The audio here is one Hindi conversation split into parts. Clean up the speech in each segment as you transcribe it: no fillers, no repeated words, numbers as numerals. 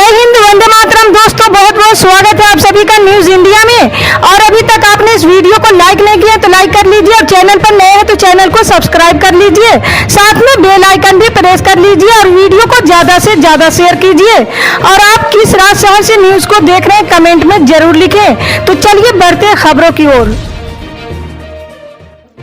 जय हिंद, वंदे मातरम। दोस्तों बहुत बहुत स्वागत है आप सभी का न्यूज इंडिया में। और अभी तक आपने इस वीडियो को लाइक नहीं किया तो लाइक कर लीजिए, और चैनल पर नए हैं तो चैनल को सब्सक्राइब कर लीजिए, साथ में बेल आइकन भी प्रेस कर लीजिए और वीडियो को ज्यादा से ज्यादा शेयर कीजिए। और आप किस राज्य शहर से न्यूज को देख रहे हैं कमेंट में जरूर लिखें। तो चलिए बढ़ते हैं खबरों की ओर।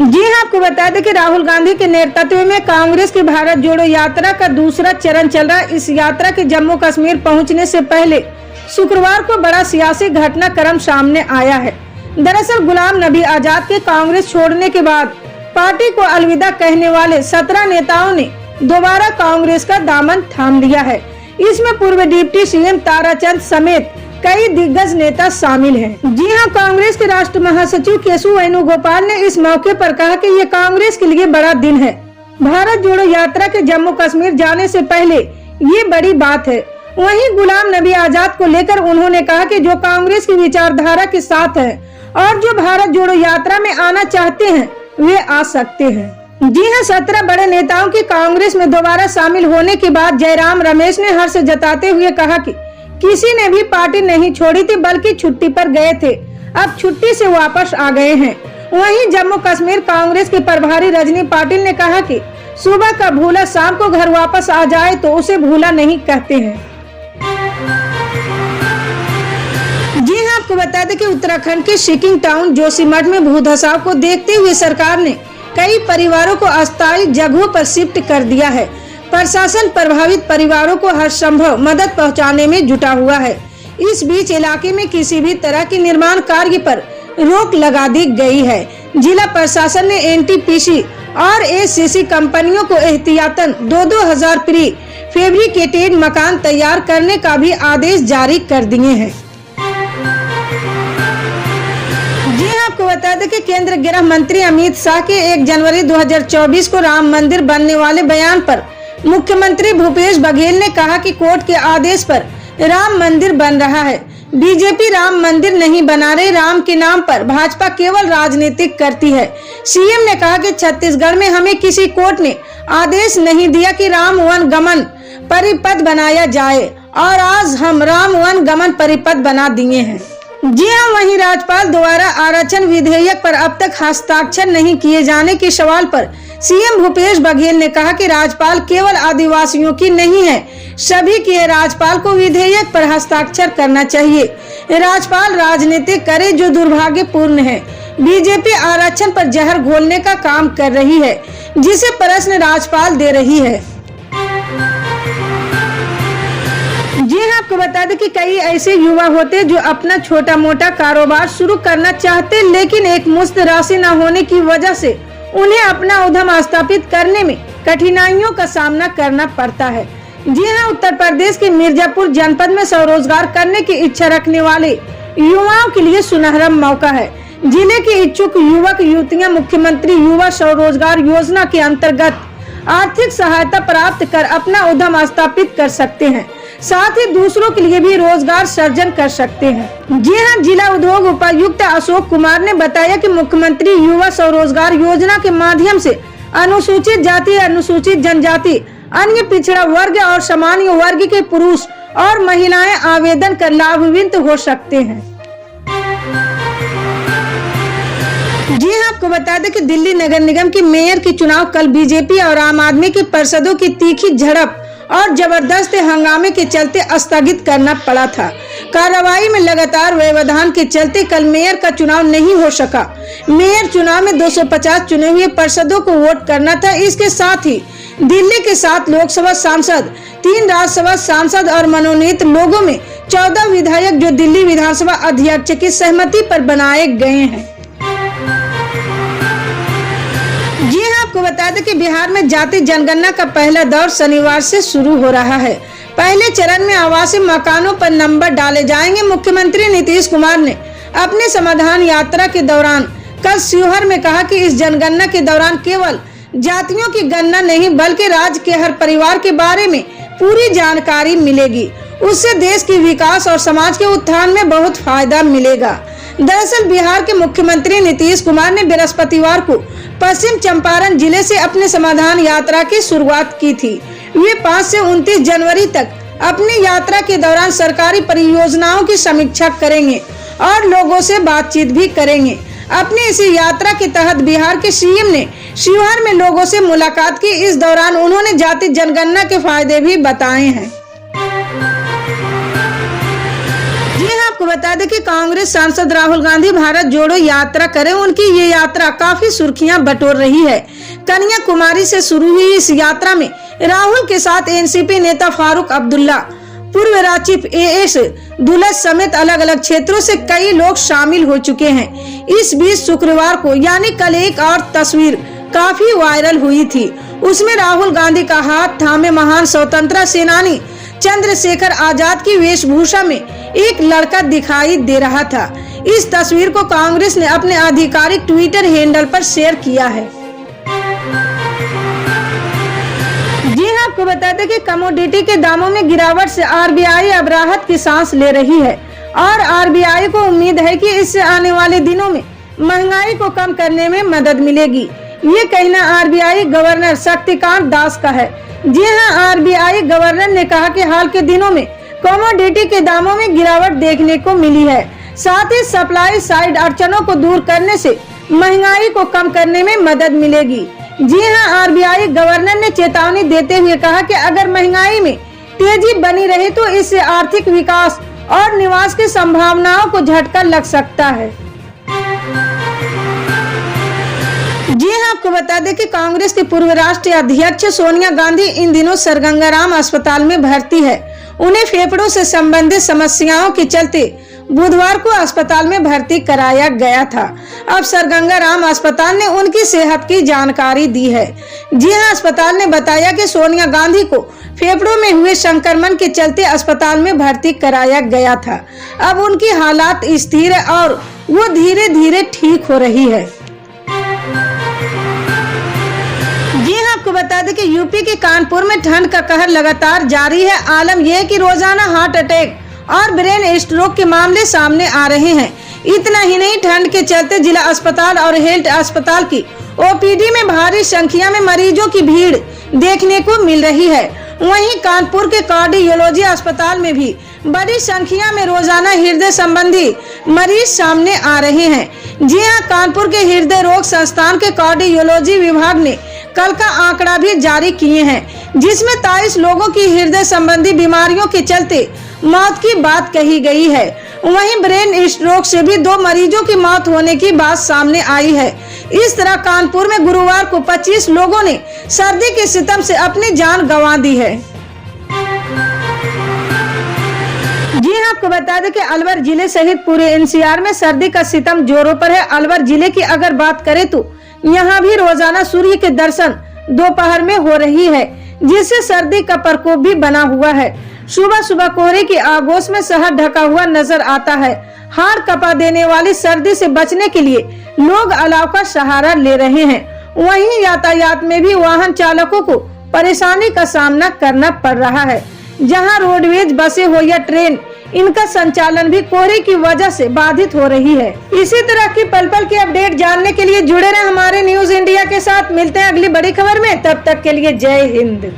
जी हाँ, आपको बता दें कि राहुल गांधी के नेतृत्व में कांग्रेस की भारत जोड़ो यात्रा का दूसरा चरण चल रहा है। इस यात्रा के जम्मू कश्मीर पहुंचने से पहले शुक्रवार को बड़ा सियासी घटनाक्रम सामने आया है। दरअसल गुलाम नबी आजाद के कांग्रेस छोड़ने के बाद पार्टी को अलविदा कहने वाले 17 नेताओं ने दोबारा कांग्रेस का दामन थाम लिया है। इसमें पूर्व डिप्टी सीएम ताराचंद समेत कई दिग्गज नेता शामिल हैं। जी हां, कांग्रेस के राष्ट्रीय महासचिव केशव वेणुगोपाल ने इस मौके पर कहा कि ये कांग्रेस के लिए बड़ा दिन है। भारत जोड़ो यात्रा के जम्मू कश्मीर जाने से पहले ये बड़ी बात है। वहीं गुलाम नबी आजाद को लेकर उन्होंने कहा कि जो कांग्रेस की विचारधारा के साथ है और जो भारत जोड़ो यात्रा में आना चाहते हैं वे आ सकते हैं। जी हाँ, 17 बड़े नेताओं की कांग्रेस में दोबारा शामिल होने के बाद जयराम रमेश ने हर्ष जताते हुए कहा कि किसी ने भी पार्टी नहीं छोड़ी थी, बल्कि छुट्टी पर गए थे, अब छुट्टी से वापस आ गए हैं। वहीं जम्मू कश्मीर कांग्रेस के प्रभारी रजनी पाटिल ने कहा कि सुबह का भूला शाम को घर वापस आ जाए तो उसे भूला नहीं कहते हैं। जी हाँ, आपको बता दें कि उत्तराखंड के सिकिंग टाउन जोशीमठ में भू धसाव को देखते हुए सरकार ने कई परिवारों को अस्थायी जगहों पर शिफ्ट कर दिया है। प्रशासन प्रभावित परिवारों को हर संभव मदद पहुंचाने में जुटा हुआ है। इस बीच इलाके में किसी भी तरह के निर्माण कार्य पर रोक लगा दी गई है। जिला प्रशासन ने एनटीपीसी और एसीसी कंपनियों को एहतियातन 2-2 प्री फैब्रिकेटेड मकान तैयार करने का भी आदेश जारी कर दिए हैं। जी हाँ, आपको बता दें कि केंद्र गृह मंत्री अमित शाह के 1 जनवरी 2024 को राम मंदिर बनने वाले बयान पर मुख्यमंत्री भूपेश बघेल ने कहा कि कोर्ट के आदेश पर राम मंदिर बन रहा है। बीजेपी राम मंदिर नहीं बना रही, राम के नाम पर भाजपा केवल राजनीतिक करती है। सीएम ने कहा कि छत्तीसगढ़ में हमें किसी कोर्ट ने आदेश नहीं दिया कि राम वन गमन परिपथ बनाया जाए, और आज हम राम वन गमन परिपथ बना दिए हैं। जी हाँ, वहीं राज्यपाल द्वारा आरक्षण विधेयक पर अब तक हस्ताक्षर नहीं किए जाने के सवाल पर सीएम भूपेश बघेल ने कहा कि राज्यपाल केवल आदिवासियों की नहीं है, सभी की है। राज्यपाल को विधेयक पर हस्ताक्षर करना चाहिए। राज्यपाल राजनीति करे जो दुर्भाग्यपूर्ण है। बीजेपी आरक्षण पर जहर घोलने का काम कर रही है, जिसे प्रश्न राज्यपाल दे रही है। जी हाँ, आपको बता दें कि कई ऐसे युवा होते जो अपना छोटा मोटा कारोबार शुरू करना चाहते, लेकिन एक मुश्त राशि न होने की वजह से उन्हें अपना उद्यम स्थापित करने में कठिनाइयों का सामना करना पड़ता है। जी हाँ, उत्तर प्रदेश के मिर्जापुर जनपद में स्वरोजगार करने की इच्छा रखने वाले युवाओं के लिए सुनहरा मौका है। जिले के इच्छुक युवक युवतियां मुख्यमंत्री युवा स्वरोजगार योजना के अंतर्गत आर्थिक सहायता प्राप्त कर अपना उद्यम स्थापित कर सकते हैं, साथ ही दूसरों के लिए भी रोजगार सृजन कर सकते हैं। जी हाँ, जिला उद्योग उपायुक्त अशोक कुमार ने बताया कि मुख्यमंत्री युवा स्वरोजगार योजना के माध्यम से अनुसूचित जाति, अनुसूचित जनजाति, अन्य पिछड़ा वर्ग और सामान्य वर्ग के पुरुष और महिलाएं आवेदन कर लाभान्वित हो सकते हैं। जी हाँ, आपको बता दें कि दिल्ली नगर निगम की मेयर की चुनाव कल बीजेपी और आम आदमी के पार्षदों की तीखी झड़प और जबरदस्त हंगामे के चलते स्थगित करना पड़ा था। कार्रवाई में लगातार व्यवधान के चलते कल मेयर का चुनाव नहीं हो सका। मेयर चुनाव में 250 चुने हुए पार्षदों को वोट करना था। इसके साथ ही दिल्ली के 7 लोकसभा सांसद, 3 राज्यसभा सांसद और मनोनीत लोगों में 14 विधायक जो दिल्ली विधानसभा अध्यक्ष की सहमति पर बनाए गए हैं। जी हाँ, आपको बता दें कि बिहार में जाति जनगणना का पहला दौर शनिवार से शुरू हो रहा है। पहले चरण में आवासीय मकानों पर नंबर डाले जाएंगे। मुख्यमंत्री नीतीश कुमार ने अपने समाधान यात्रा के दौरान कल शिवहर में कहा कि इस जनगणना के दौरान केवल जातियों की गणना नहीं बल्कि राज्य के हर परिवार के बारे में पूरी जानकारी मिलेगी। उससे देश के विकास और समाज के उत्थान में बहुत फायदा मिलेगा। दरअसल बिहार के मुख्यमंत्री नीतीश कुमार ने बृहस्पतिवार को पश्चिम चंपारण जिले से अपने समाधान यात्रा की शुरुआत की थी। वे 5 से 29 जनवरी तक अपनी यात्रा के दौरान सरकारी परियोजनाओं की समीक्षा करेंगे और लोगों से बातचीत भी करेंगे। अपनी इसी यात्रा के तहत बिहार के सीएम ने शिवहर में लोगों से मुलाकात की। इस दौरान उन्होंने जाति जनगणना के फायदे भी बताए हैं। जी हाँ, आपको बता दें कि कांग्रेस सांसद राहुल गांधी भारत जोड़ो यात्रा करें। उनकी ये यात्रा काफी सुर्खियां बटोर रही है। कन्याकुमारी से शुरू हुई इस यात्रा में राहुल के साथ एनसीपी नेता फारूक अब्दुल्ला, पूर्व राचिफ एएस दुलत समेत अलग अलग क्षेत्रों से कई लोग शामिल हो चुके हैं। इस बीच शुक्रवार को यानी कल एक और तस्वीर काफी वायरल हुई थी। उसमें राहुल गांधी का हाथ थामे महान स्वतंत्रता सेनानी चंद्रशेखर आजाद की वेशभूषा में एक लड़का दिखाई दे रहा था। इस तस्वीर को कांग्रेस ने अपने आधिकारिक ट्विटर हैंडल पर शेयर किया है। जी हाँ, आपको बता दें कि कमोडिटी के दामों में गिरावट से आरबीआई अब राहत की सांस ले रही है और आरबीआई को उम्मीद है कि इससे आने वाले दिनों में महंगाई को कम करने में मदद मिलेगी। ये कहना आरबीआई गवर्नर शक्तिकांत दास का है। जी हाँ, आरबीआई गवर्नर ने कहा कि हाल के दिनों में कमोडिटी के दामों में गिरावट देखने को मिली है। साथ ही सप्लाई साइड अड़चनों को दूर करने से महंगाई को कम करने में मदद मिलेगी। जी हाँ, आरबीआई गवर्नर ने चेतावनी देते हुए कहा कि अगर महंगाई में तेजी बनी रहे तो इससे आर्थिक विकास और निवास की संभावनाओं को झटका लग सकता है। जी हाँ, आपको बता दें कि कांग्रेस की पूर्व राष्ट्रीय अध्यक्ष सोनिया गांधी इन दिनों सरगंगाराम अस्पताल में भर्ती है। उन्हें फेफड़ों से संबंधित समस्याओं के चलते बुधवार को अस्पताल में भर्ती कराया गया था। अब सरगंगाराम अस्पताल ने उनकी सेहत की जानकारी दी है। जी हां, अस्पताल ने बताया कि सोनिया गांधी को फेफड़ों में हुए संक्रमण के चलते अस्पताल में भर्ती कराया गया था। अब उनकी हालात स्थिर है और वो धीरे धीरे ठीक हो रही है। जी हाँ, आपको बता दें कि यूपी के कानपुर में ठंड का कहर लगातार जारी है। आलम यह है कि रोजाना हार्ट अटैक और ब्रेन स्ट्रोक के मामले सामने आ रहे हैं। इतना ही नहीं, ठंड के चलते जिला अस्पताल और हेल्थ अस्पताल की ओपीडी में भारी संख्या में मरीजों की भीड़ देखने को मिल रही है। वहीं कानपुर के कार्डियोलॉजी अस्पताल में भी बड़ी संख्या में रोजाना हृदय संबंधी मरीज सामने आ रहे हैं। जी हां, कानपुर के हृदय रोग संस्थान के कार्डियोलॉजी विभाग ने कल का आंकड़ा भी जारी किए हैं, जिसमें 23 लोगों की हृदय संबंधी बीमारियों के चलते मौत की बात कही गई है। वहीं ब्रेन स्ट्रोक से भी 2 मरीजों की मौत होने की बात सामने आई है। इस तरह कानपुर में गुरुवार को 25 लोगों ने सर्दी के सितम से अपनी जान गंवा दी है। जी हाँ, आपको बता दें कि अलवर जिले सहित पूरे एनसीआर में सर्दी का सितम जोरों पर है। अलवर जिले की अगर बात करें तो यहाँ भी रोजाना सूर्य के दर्शन दोपहर में हो रही है, जिससे सर्दी का प्रकोप भी बना हुआ है। सुबह सुबह कोहरे की आगोश में शहर ढका हुआ नजर आता है। हाड़ कपा देने वाली सर्दी से बचने के लिए लोग अलाव का सहारा ले रहे हैं। वहीं यातायात में भी वाहन चालकों को परेशानी का सामना करना पड़ रहा है। जहां रोडवेज बसें हो या ट्रेन, इनका संचालन भी कोहरे की वजह से बाधित हो रही है। इसी तरह की पल पल की अपडेट जानने के लिए जुड़े रहे हमारे न्यूज इंडिया के साथ। मिलते हैं अगली बड़ी खबर में, तब तक के लिए जय हिंद।